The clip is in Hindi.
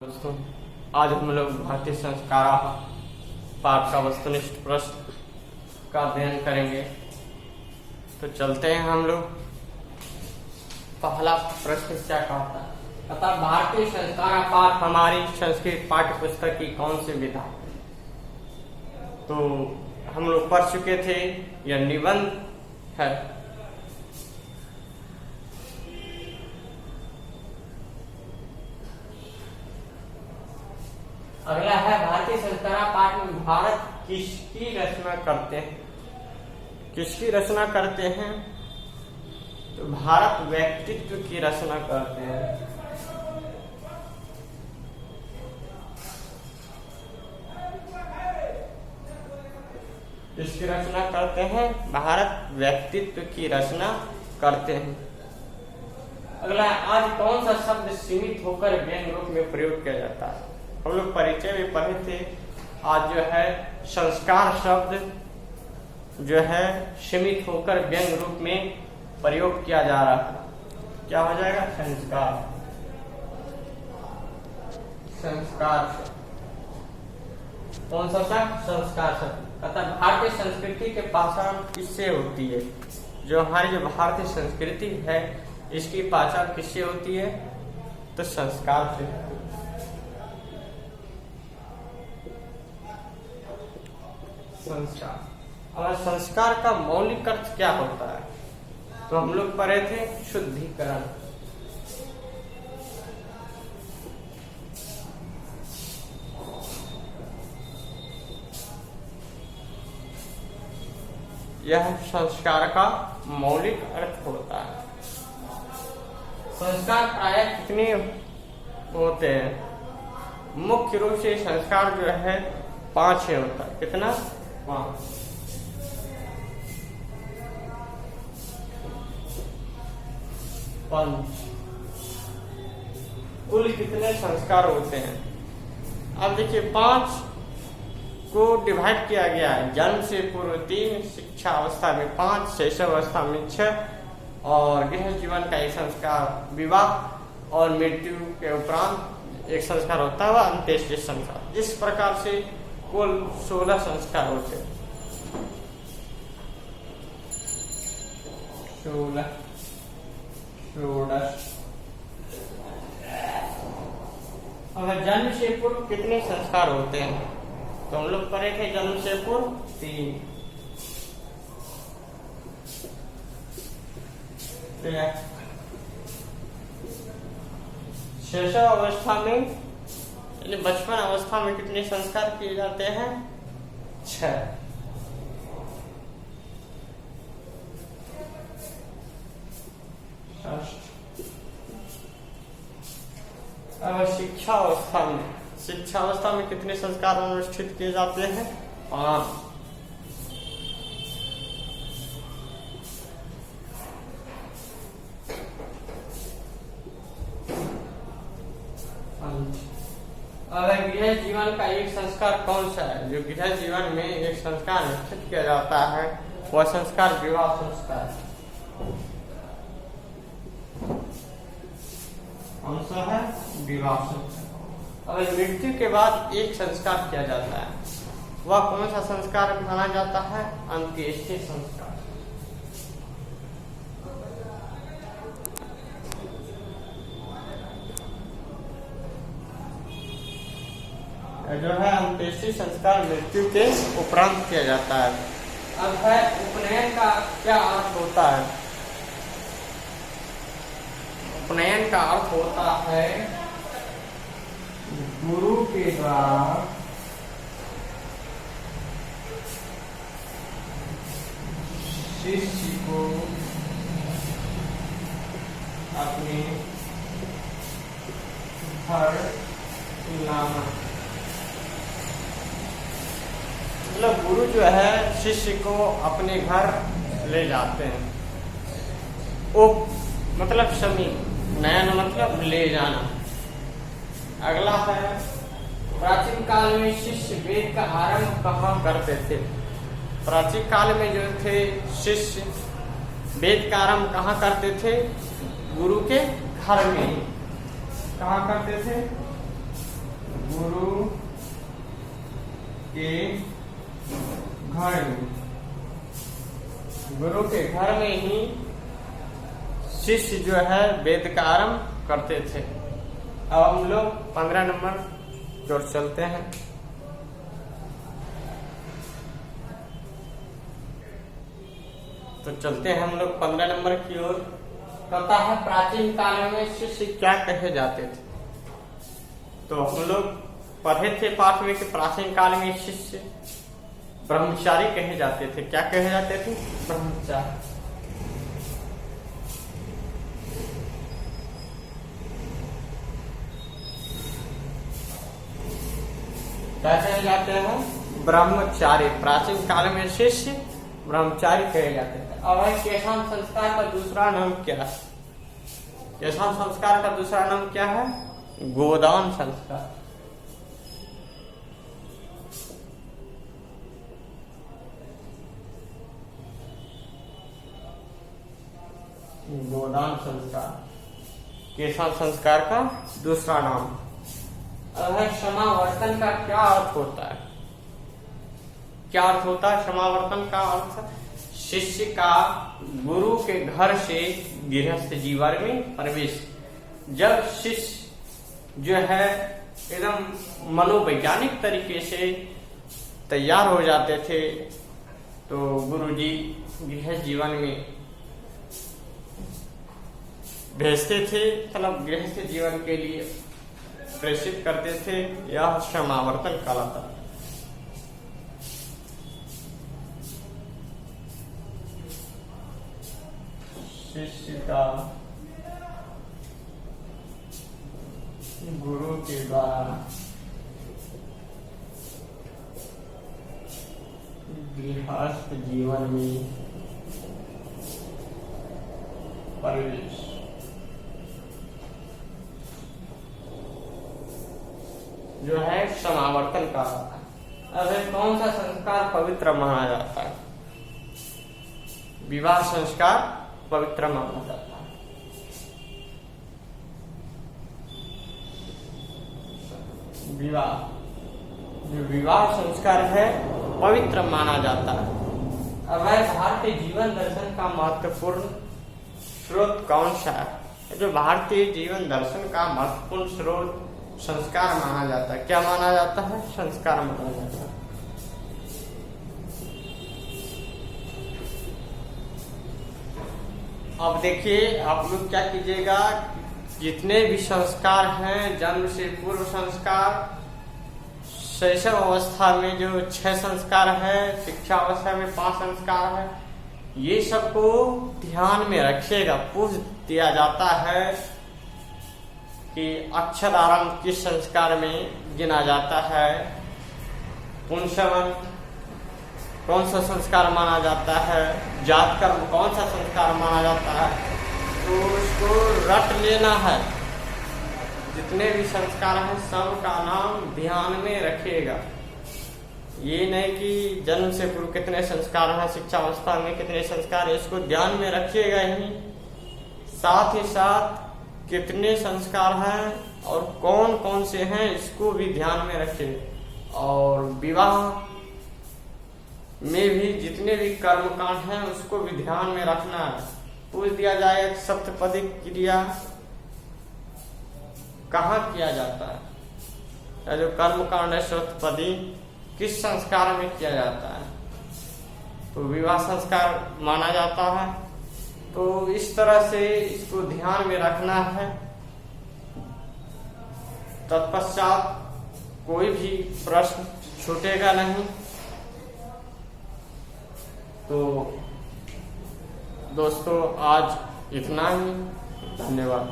दोस्तों, आज हम लोग भारतीय संस्कार पाठ का वस्तुनिष्ठ प्रश्न का अध्ययन करेंगे। तो चलते हैं हम लोग। पहला प्रश्न क्या कहता है? अतः भारतीय संस्कार पाठ हमारी संस्कृत पाठ्य पुस्तक की कौन सी विधा है? तो हम लोग पढ़ चुके थे, यह निबंध है। अगला है भारतीय संस्कार पाठ में भारत किसकी रचना करते हैं? किसकी रचना करते हैं? तो भारत व्यक्तित्व की रचना करते हैं। किसकी रचना करते हैं? भारत व्यक्तित्व की रचना करते हैं। अगला, आज कौन सा शब्द सीमित होकर व्यंग्य रूप में प्रयोग किया जाता है? हम लोग परिचय में पढ़े थे। आज जो है संस्कार शब्द जो है सीमित होकर व्यंग्य रूप में प्रयोग किया जा रहा है। क्या हो जाएगा? संस्कार। संस्कार कौन सा शब्द? संस्कार शब्द। अतः भारतीय संस्कृति के पहचान किससे होती है? जो हमारी जो भारतीय संस्कृति है, इसकी पहचान किससे होती है? तो संस्कार से। संस्कार। और संस्कार का मौलिक अर्थ क्या होता है? तो हम लोग पढ़े थे शुद्धिकरण। यह संस्कार का मौलिक अर्थ होता है। संस्कार प्रायः कितने होते हैं? मुख्य रूप से संस्कार जो है 5 होता है। कितना? 5। कुल कितने संस्कार होते हैं? अब देखिए, 5 को डिवाइड किया गया है। जन्म से पूर्व 3, शिक्षा अवस्था में 5, शैशव अवस्था में 6 और गृहस्थ जीवन का एक संस्कार, विवाह और मृत्यु के उपरांत एक संस्कार होता है, वह अंत्येष्टि संस्कार। इस प्रकार से कुल 16 संस्कार होते हैं। 16। अगर जन्म से पूर्व कितने संस्कार होते हैं? तो हम लोग पढ़े थे जन्म से पूर्व 3। शैशव अवस्था में, बचपन अवस्था में कितने संस्कार किए जाते हैं? 6। अब शिक्षा अवस्था में कितने संस्कार अनुष्ठित किए जाते हैं? 5। अगर गृह जीवन का एक संस्कार कौन सा है? जो गृह जीवन में एक संस्कार निश्चित किया जाता है, वह संस्कार विवाह संस्कार है। कौन सा है? विवाह संस्कार। अगर मृत्यु के बाद एक संस्कार किया जाता है, वह कौन सा संस्कार माना जाता है? अंत्येष्टि संस्कार। जो है अंत्येष्टि संस्कार मृत्यु के उपरांत किया जाता है। अब है उपनयन का क्या अर्थ होता है? उपनयन का अर्थ होता है गुरु के द्वारा शिष्य को अपने घर लाना। मतलब गुरु जो है शिष्य को अपने घर ले जाते हैं। उप मतलब समीप, नयन मतलब ले जाना। अगला है, प्राचीन काल में शिष्य वेद का आरंभ कहाँ करते थे? प्राचीन काल में जो थे शिष्य वेद का आरंभ कहाँ करते थे? गुरु के घर में। कहाँ करते थे? के घर में, गुरु के घर में ही शिष्य जो है वेद का आरंभ करते थे। अब हम लोग 15 नंबर की ओर चलते हैं। तो चलते हैं हम लोग 15 नंबर की ओर। कहता है प्राचीन काल में शिष्य क्या कहे जाते थे। तो हम लोग पढ़े थे पाठ में कि प्राचीन काल में शिष्य ब्रह्मचारी कहे जाते थे। क्या कहे जाते थे? ब्रह्मचारी। क्या कहे जाते हैं? ब्रह्मचारी। प्राचीन काल में शिष्य ब्रह्मचारी कहे जाते थे। अब केशांत संस्कार का दूसरा नाम क्या है? केशांत संस्कार का दूसरा नाम क्या है? गोदान संस्कार। गोदान संस्कार केशांत संस्कार का दूसरा नाम। अब समावर्तन का क्या अर्थ होता है? क्या अर्थ होता है समावर्तन का अर्थ? शिष्य का गुरु के घर से गृहस्थ जीवन में प्रवेश। जब शिष्य जो है एकदम मनोवैज्ञानिक तरीके से तैयार हो जाते थे तो गुरुजी गृहस्थ जीवन में भेजते थे, मतलब गृहस्थ जीवन के लिए प्रेषित करते थे। यह समावर्तन कहलाता है। शिष्य का गुरु के द्वारा गृहस्थ जीवन में प्रवेश। जो है समावर्तन का होता है। अब कौन सा संस्कार पवित्र माना जाता है? विवाह संस्कार पवित्र माना जाता है। विवाह, जो विवाह संस्कार है पवित्र माना जाता है। अब भारतीय जीवन दर्शन का महत्वपूर्ण स्रोत कौन सा है? जो भारतीय जीवन दर्शन का महत्वपूर्ण स्रोत संस्कार माना जाता है। क्या माना जाता है? संस्कार माना जाता है। अब देखिए आप लोग क्या कीजिएगा, जितने भी संस्कार हैं, जन्म से पूर्व संस्कार, शैशव अवस्था में जो 6 संस्कार है, शिक्षा अवस्था में 5 संस्कार है, ये सबको ध्यान में रखिएगा। पूछ दिया जाता है कि अक्षर आरंभ किस संस्कार में गिना जाता है, पुंसवन कौन सा संस्कार माना जाता है, जात कर्म कौन सा संस्कार माना जाता है, तो उसको रट लेना है। जितने भी संस्कार हैं सब का नाम ध्यान में रखिएगा। ये नहीं कि जन्म से पूर्व कितने संस्कार हैं, शिक्षा अवस्था में कितने संस्कार है, इसको ध्यान में रखिएगा ही। साथ ही साथ कितने संस्कार हैं और कौन कौन से हैं इसको भी ध्यान में रखिए। और विवाह में भी जितने भी कर्मकांड हैं उसको भी ध्यान में रखना है। पूछ दिया जाए सप्तपदी क्रिया कहाँ किया जाता है, जो कर्मकांड है सप्तपदी किस संस्कार में किया जाता है, तो विवाह संस्कार माना जाता है। तो इस तरह से इसको ध्यान में रखना है। तत्पश्चात कोई भी प्रश्न छूटेगा नहीं। तो दोस्तों आज इतना ही, धन्यवाद।